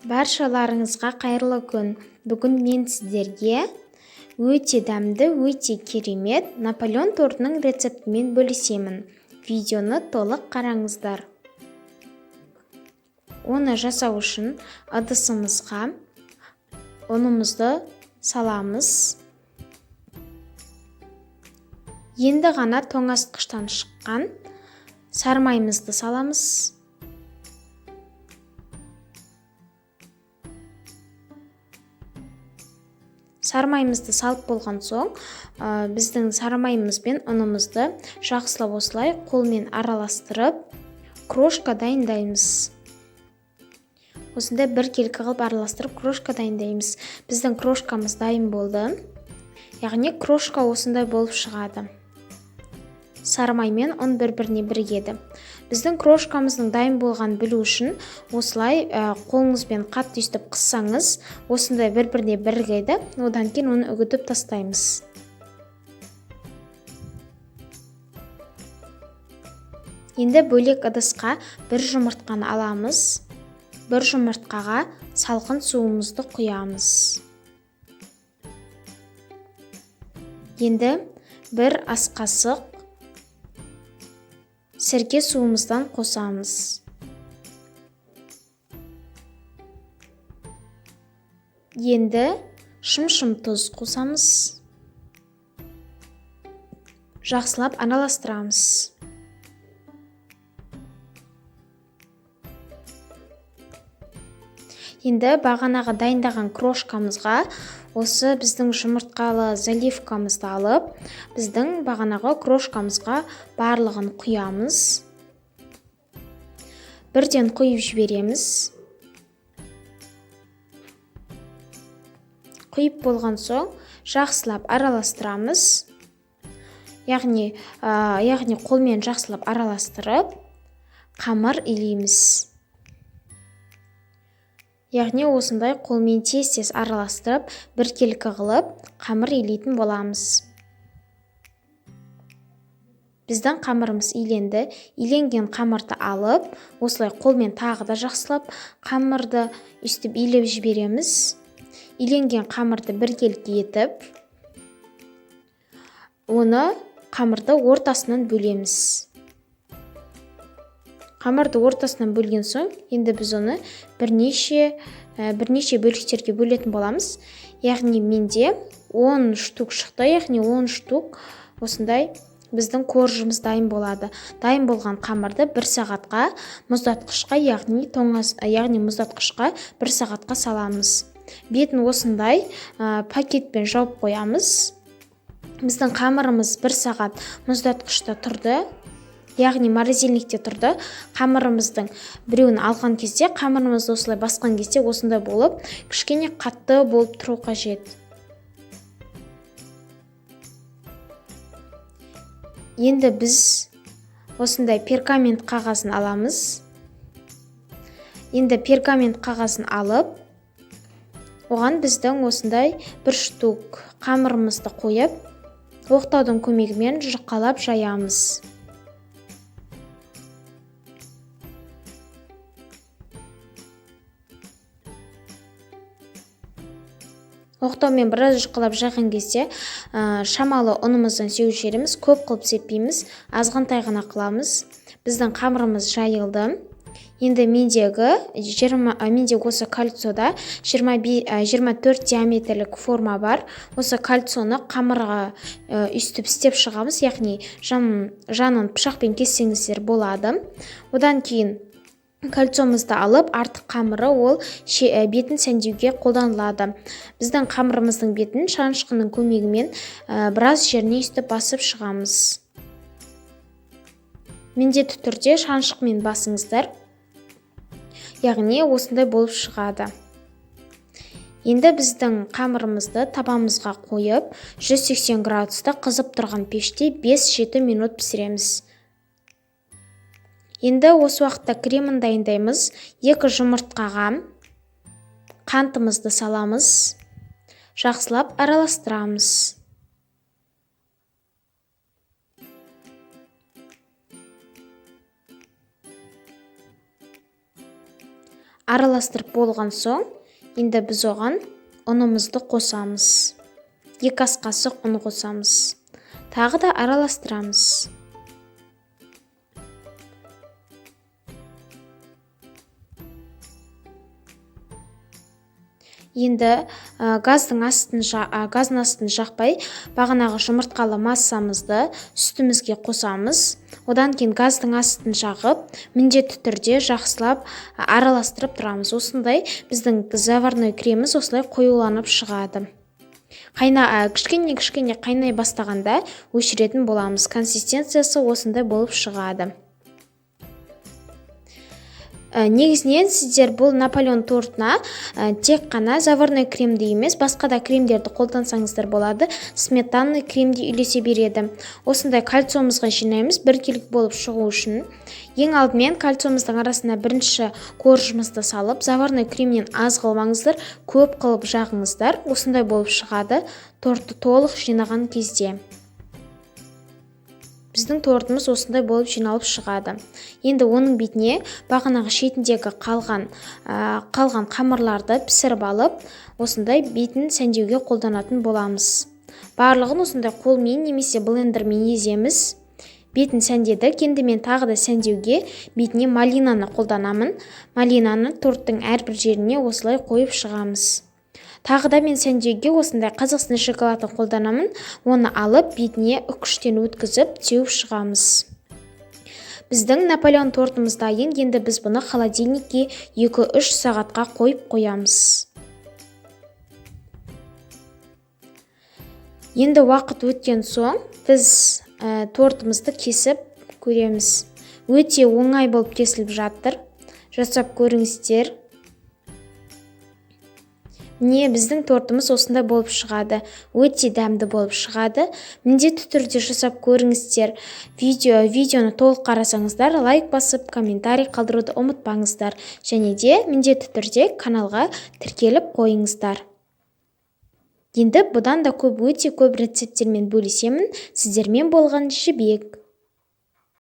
Баршаларыңызға қайырлы күн. Бүгін мен сіздерге өте дәмді, өте керемет Наполеон тортының рецептімен бөлісемін. Видеоны толық қараңыздар. Оны жасау үшін ыдысымызға ұнымызды саламыз. Енді ғана тоңазытқыштан шыққан сармаймызды саламыз. Сармаймызды салып болған соң, біздің сармаймыз бен ұнымызды жақсылап осылай қолмен араластырып, крошка дайындаймыз. Осындай бір келкі қылып араластырып, крошка дайындаймыз. Біздің крошкамыз дайын болды. Яғни крошка осындай болып шығады. Сармай мен ұн бір-біріне бірігеді. Біздің крошкамыздың дайын болған білу үшін осылай қолыңызбен қатты үстіп қыссаңыз, осындай бір-біріне бірігеді. Одан кейін оны үгітіп тастаймыз. Енді бөлек ыдысқа бір жұмыртқаны аламыз. Бір жұмыртқаға салқын суымызды құямыз. Енді бір ас қасық сірке суымыздан қосамыз. Енді шым-шым тұз қосамыз. Жақсылап араластырамыз. Енді бағанағы дайындаған крошкамызға осы біздің жұмыртқалы заливкамызды алып, біздің бағанағы крошкамызға барлығын құямыз. Бірден құйып жібереміз. Құйып болған соң жақсылап араластырамыз. Яғни қолмен жақсылап араластырып, қамыр илейміз. Яғни осындай қолмен тез-тез араластырып, бір келкі қылып, қамыр илейтін боламыз. Біздің қамырымыз иленді. Иленген қамырды алып, осылай қолмен тағы да жақсылап қамырды үстіп илеп жібереміз. Иленген қамырды бір келкі етіп, оны қамырды ортасынан бөлеміз. Қамырды ортасынан бөлген соң, енді біз оны бірнеше бөліктерге бөлетін боламыз. Яғни менде 10 штук шықты, яғни 10 штук осындай біздің коржымыз дайын болады. Дайын болған қамырды 1 сағатқа мұздатқышқа, яғни мұздатқышқа 1 сағатқа саламыз. Бетін осындай пакетпен жауып қоямыз. Біздің қамырымыз 1 сағат мұздатқышта тұрды. Яғни морозильникте тұрды. Қамырымыздың біреуін алған кезде, қамырымызды осылай басқан кезде осындай болып, кішкене қатты болып тұру қажет. Енді біз осындай пергамент қағазын аламыз. Енді пергамент қағазын алып, оған біздің осындай 1 штук қамырымызды қойып, оқтаудың көмегімен жұқалап жаямыз. Оқтаумен біраз жұқалап жайған кезде шамалы ұнымыздан сеуіп жібереміз, көп қылып сеппейміз, азғантай ғана қыламыз. Біздің қамырымыз жайылды. Енді менде осы кольцода 24 диаметрлік форма бар. Осы кольцоны қамырға үстіп істеп шығамыз, яғни жанын пышақпен кессеңіздер болады. Одан кейін кольцомызды алып, артық қамыры ол бетін сәндеуге қолданылады. Біздің қамырымыздың бетін шанышқының көмегімен біраз жеріне үстіп басып шығамыз. Міндетті түрде шанышқымен басыңыздар. Яғни осындай болып шығады. Енді біздің қамырымызды табамызға қойып, 180 градуста қызып тұрған пеште 5-7 минут пісіреміз. Енді осы уақытта кремін дайындаймыз. 2 жұмыртқаға қантымызды саламыз. Жақсылап араластырамыз. араластырып болған соң, енді біз оған ұнымызды қосамыз. 2 ас қасық ұн қосамыз. Тағы да араластырамыз. Енді газдың астын жақпай, бағанағы жұмыртқалы массамызды үстімізге қосамыз. Одан кейін газдың астын жағып, міндетті түрде жақсылап араластырып тұрамыз. Осындай біздің заварной креміміз осылай қоюланып шығады. Кішкене қайнай бастағанда өшіретін боламыз. Консистенциясы осындай болып шығады. Негізінен сіздер бұл Наполеон тортына тек қана заварной кремді емес, басқа да кремдерді қолдансаңыздар болады. Сметанный кремді үйлесе береді. Осындай кальциумызға жинаймыз, біркелкі болып шығу үшін. Ең алдымен кальциумыздың арасына бірінші коржымызды салып, заварной кремнен аз қылмаңыздар, көп қылып жағыңыздар. Осындай болып шығады тортты толық жинаған кезде. Біздің тортымыз осындай болып жиналып шығады. Енді оның бетіне бағанағы шетіндегі қалған қамырларды пісіріп алып, осындай бетін сәндеуге қолданатын боламыз. Барлығын осындай қолмен немесе блендермен еземіз. Бетін сәндедік. Енді мен тағы да сәндеуге бетіне малинаны қолданамын. Малинаны торттың әрбір жеріне осылай қойып шығамыз. Тағы да мен сәндеуге осындай Қазақстан шоколадын қолданамын. Оны алып, бетіне үкіштен өткізіп, теуіп шығамыз. Біздің Наполеон тортымыз дайын. Енді біз бұны холодильникке 2-3 сағатқа қойып қоямыз. Енді уақыт өткен соң, біз тортымызды кесіп көреміз. Өте оңай болып кесіліп жатыр. Жасап көріңіздер. Біздің тортымыз осындай болып шығады. Өте дәмді болып шығады. Міндетті түрде жасап көріңіздер. Видеоны толық қарасаңыздар, лайк басып, комментарий қалдыруды ұмытпаңыздар. Және де міндетті түрде каналға тіркеліп қойыңыздар. Енді бұдан да өте көп рецепттермен бөлісемін. Сіздермен болған Жібек.